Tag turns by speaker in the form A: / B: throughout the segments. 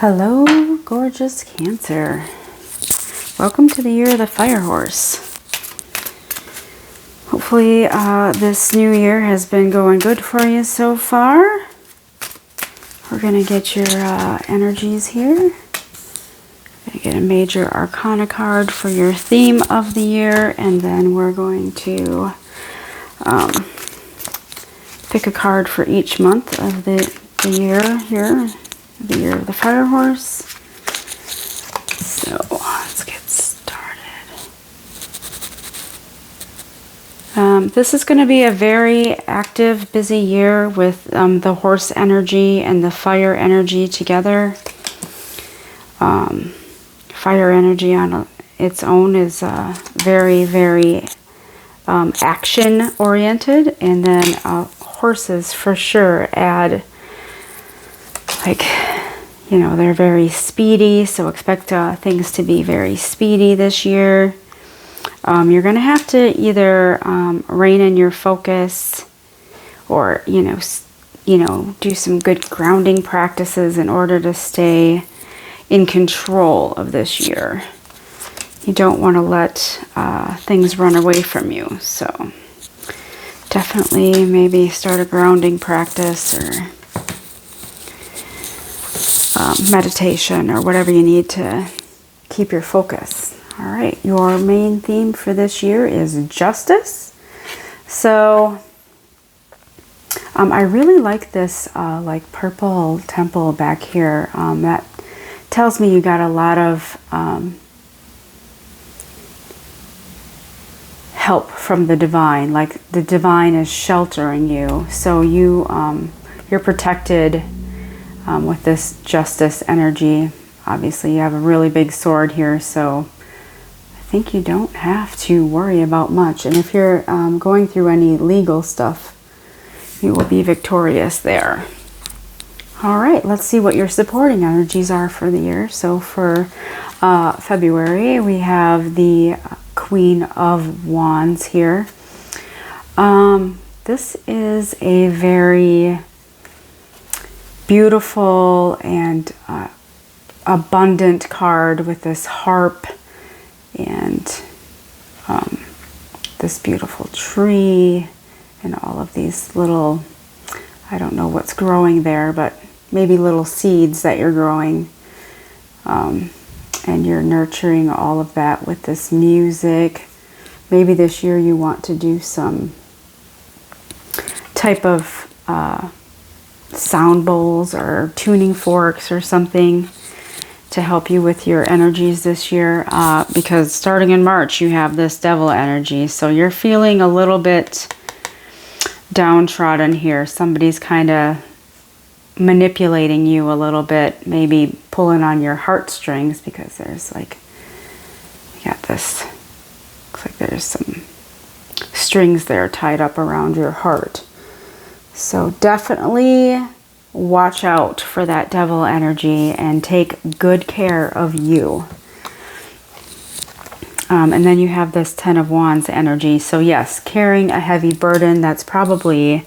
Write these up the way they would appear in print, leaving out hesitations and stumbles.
A: Hello, gorgeous Cancer. Welcome to the year of the Fire Horse. Hopefully this new year has been going good for you so far. We're going to get your energies here. Going to get a major arcana card for your theme of the year, and then we're going to pick a card for each month of the year here. The year of the Fire Horse. So let's get started. This is going to be a very active, busy year with the horse energy and the fire energy together. Fire energy on its own is very, very action oriented, and then horses for sure add, like, you know, they're very speedy, so expect things to be very speedy this year. You're going to have to either rein in your focus, or do some good grounding practices in order to stay in control of this year. You don't want to let things run away from you, so definitely maybe start a grounding practice or meditation or whatever you need to keep your focus. All right, your main theme for this year is justice. So I really like this like purple temple back here. That tells me you got a lot of help from the divine, like the divine is sheltering you, so you're protected with this justice energy. Obviously you have a really big sword here, so I think you don't have to worry about much. And if you're going through any legal stuff, you will be victorious there. All right, let's see what your supporting energies are for the year. So for February, we have the Queen of Wands here. This is a very beautiful and abundant card with this harp and this beautiful tree and all of these little, I don't know what's growing there, but maybe little seeds that you're growing, and you're nurturing all of that with this music. Maybe this year you want to do some type of sound bowls or tuning forks or something to help you with your energies this year, because starting in March you have this devil energy, so you're feeling a little bit downtrodden here. Somebody's kind of manipulating you a little bit, maybe pulling on your heartstrings, because there's like, you got this, looks like there's some strings there tied up around your heart. So definitely watch out for that devil energy and take good care of you. And then you have this Ten of Wands energy. So yes, carrying a heavy burden. That's probably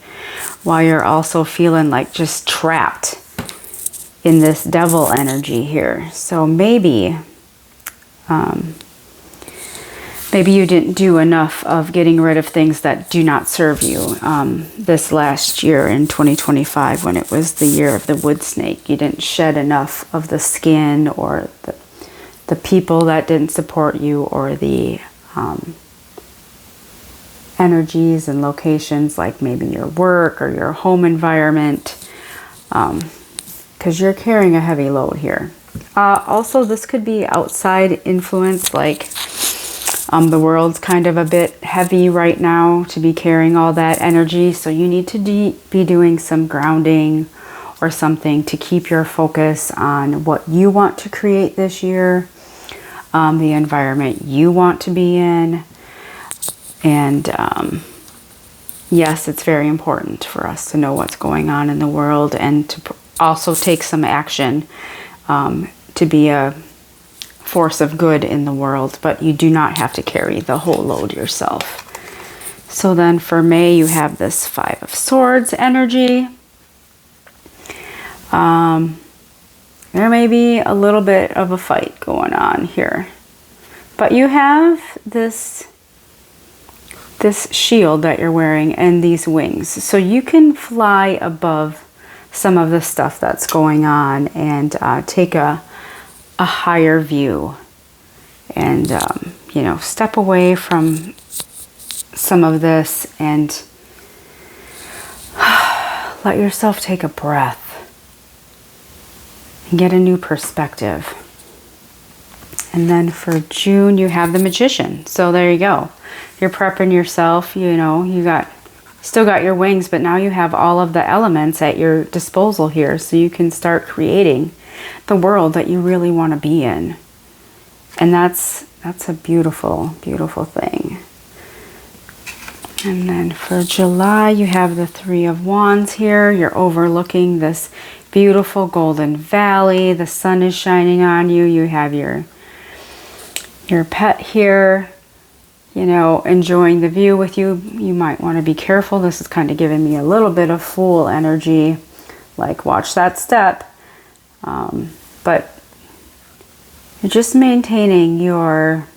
A: why you're also feeling like just trapped in this devil energy here. So maybe maybe you didn't do enough of getting rid of things that do not serve you this last year in 2025, when it was the year of the wood snake. You didn't shed enough of the skin, or the people that didn't support you, or the energies and locations, like maybe your work or your home environment, because you're carrying a heavy load here. Also, this could be outside influence, like the world's kind of a bit heavy right now to be carrying all that energy, so you need to be doing some grounding or something to keep your focus on what you want to create this year, the environment you want to be in. And yes, it's very important for us to know what's going on in the world, and to also take some action to be a force of good in the world, but you do not have to carry the whole load yourself. So then for May, you have this Five of Swords energy. there may be a little bit of a fight going on here. But you have this shield that you're wearing and these wings. So you can fly above some of the stuff that's going on and take a higher view and, you know, step away from some of this and let yourself take a breath and get a new perspective. And then for June, you have the Magician. So there you go. You're prepping yourself, you know, still got your wings, but now you have all of the elements at your disposal here. So you can start creating the world that you really want to be in. And that's a beautiful, beautiful thing. And then for July, you have the Three of Wands here. You're overlooking this beautiful golden valley. The sun is shining on you. You have your pet here, you know, enjoying the view with you. You might want to be careful. This is kind of giving me a little bit of Fool energy, like watch that step. But you're just maintaining your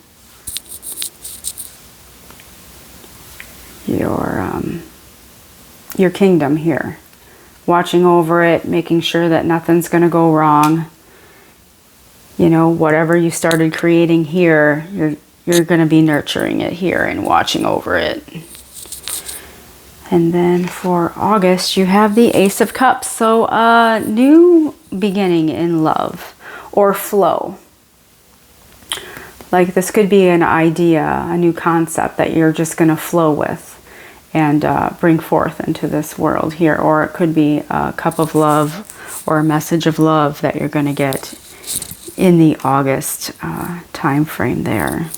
A: kingdom here, watching over it, making sure that nothing's going to go wrong. You know, whatever you started creating here, you're going to be nurturing it here and watching over it. And then for August, you have the Ace of Cups. So a new beginning in love or flow. Like this could be an idea, a new concept that you're just going to flow with and bring forth into this world here. Or it could be a cup of love or a message of love that you're going to get in the August time frame there.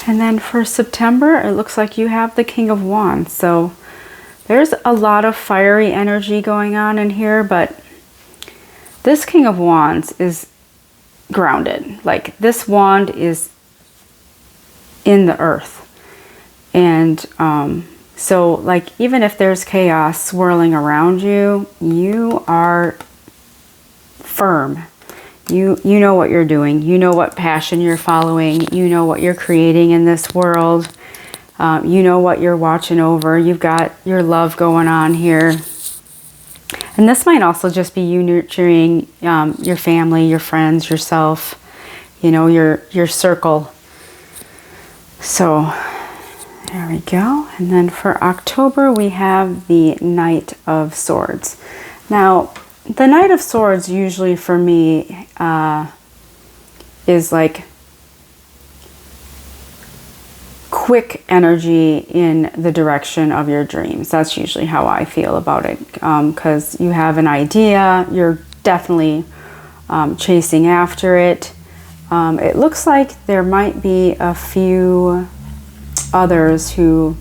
A: And then for September, it looks like you have the King of Wands. So there's a lot of fiery energy going on in here, but this King of Wands is grounded. Like this wand is in the earth. And so like even if there's chaos swirling around you, you are firm. You know what you're doing. You know what passion you're following. You know what you're creating in this world. You know what you're watching over. You've got your love going on here. And this might also just be you nurturing your family, your friends, yourself, you know, your circle. So there we go. And then for October, we have the Knight of Swords. Now, the Knight of Swords usually for me is like quick energy in the direction of your dreams. That's usually how I feel about it, because you have an idea, you're definitely chasing after it. It looks like there might be a few others who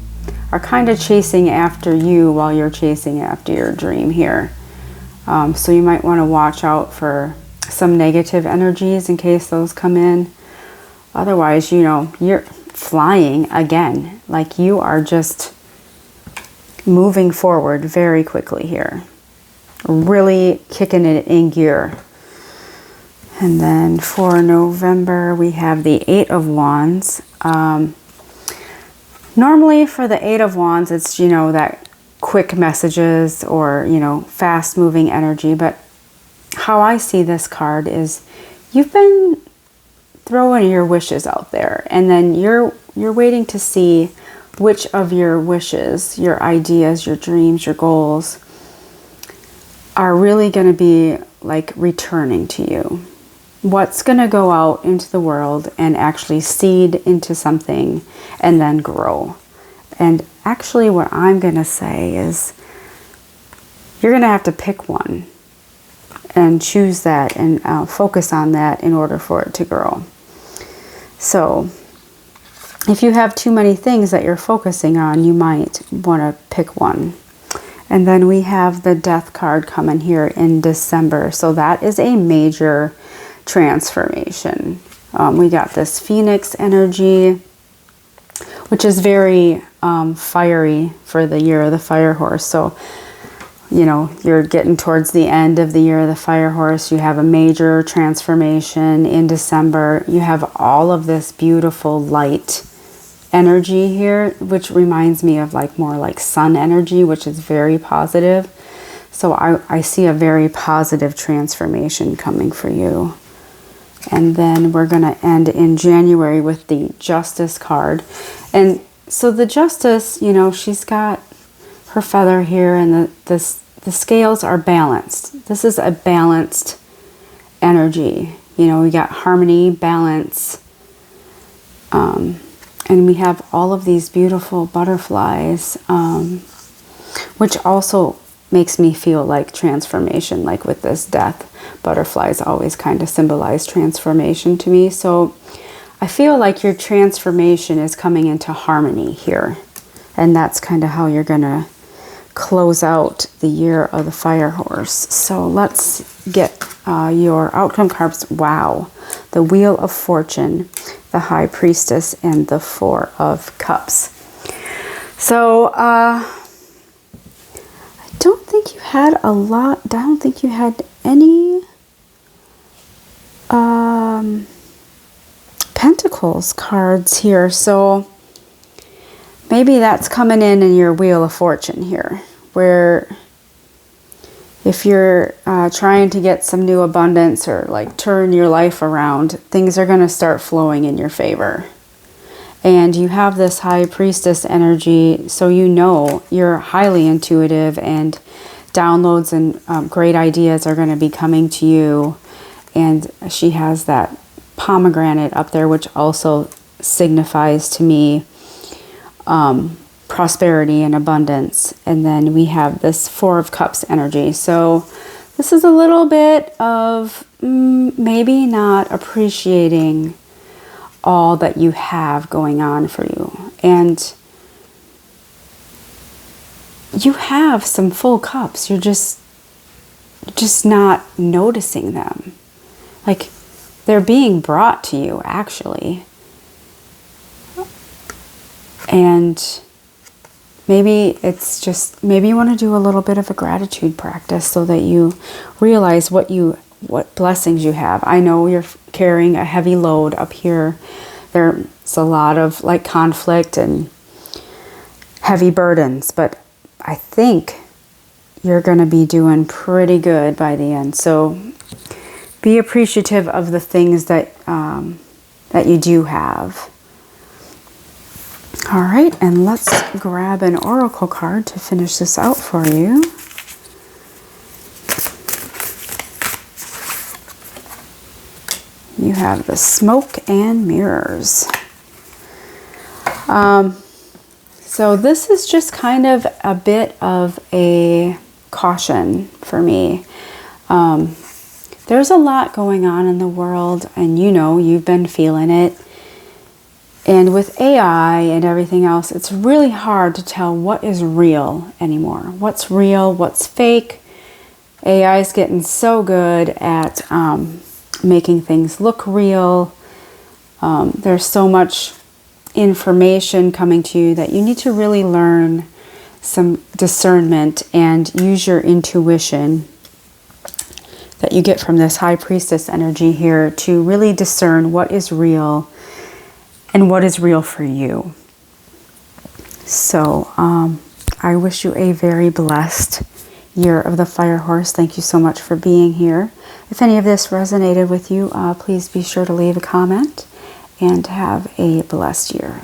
A: are kind of chasing after you while you're chasing after your dream here. So you might want to watch out for some negative energies in case those come in. Otherwise, you know, you're flying again. Like you are just moving forward very quickly here. Really kicking it in gear. And then for November, we have the Eight of Wands. Normally for the Eight of Wands, it's, you know, that quick messages or, you know, fast moving energy. But how I see this card is you've been throwing your wishes out there, and then you're waiting to see which of your wishes, your ideas, your dreams, your goals are really going to be like returning to you. What's going to go out into the world and actually seed into something and then grow. And actually what I'm going to say is you're going to have to pick one and choose that and focus on that in order for it to grow. So if you have too many things that you're focusing on, you might want to pick one. And then we have the Death card coming here in December. So that is a major transformation. We got this Phoenix energy, which is very fiery for the year of the fire horse. So you know, you're getting towards the end of the year of the fire horse. You have a major transformation in December. You have all of this beautiful light energy here, which reminds me of like more like sun energy, which is very positive. So I see a very positive transformation coming for you. And then we're going to end in January with the Justice card. And so the Justice, you know, she's got her feather here, and the scales are balanced. This is a balanced energy. You know, we got harmony, balance, and we have all of these beautiful butterflies, which also makes me feel like transformation, like with this death. Butterflies always kind of symbolize transformation to me. So I feel like your transformation is coming into harmony here. And that's kind of how you're going to close out the year of the fire horse. So let's get your outcome cards. Wow. The Wheel of Fortune, the High Priestess, and the Four of Cups. So I don't think you had a lot. I don't think you had any Pentacles cards here. So maybe that's coming in your Wheel of Fortune here, where if you're trying to get some new abundance or like turn your life around, things are going to start flowing in your favor. And you have this High Priestess energy, so you know you're highly intuitive, and downloads and great ideas are going to be coming to you. And she has that pomegranate up there, which also signifies to me prosperity and abundance. And then we have this Four of Cups energy. So this is a little bit of maybe not appreciating all that you have going on for you. And you have some full cups. You're just not noticing them. Like they're being brought to you, actually. And maybe it's just, maybe you want to do a little bit of a gratitude practice so that you realize what blessings you have. I know you're carrying a heavy load up here. There's a lot of like conflict and heavy burdens, but I think you're going to be doing pretty good by the end. So be appreciative of the things that that you do have. All right, and let's grab an oracle card to finish this out for you. You have the Smoke and Mirrors. So this is just kind of a bit of a caution for me. There's a lot going on in the world, and you know, you've been feeling it. And with AI and everything else, it's really hard to tell what is real anymore. What's real, what's fake. AI is getting so good at making things look real. There's so much information coming to you that you need to really learn some discernment and use your intuition that you get from this High Priestess energy here to really discern what is real and what is real for you. So I wish you a very blessed year of the Fire Horse. Thank you so much for being here. If any of this resonated with you, please be sure to leave a comment, and have a blessed year.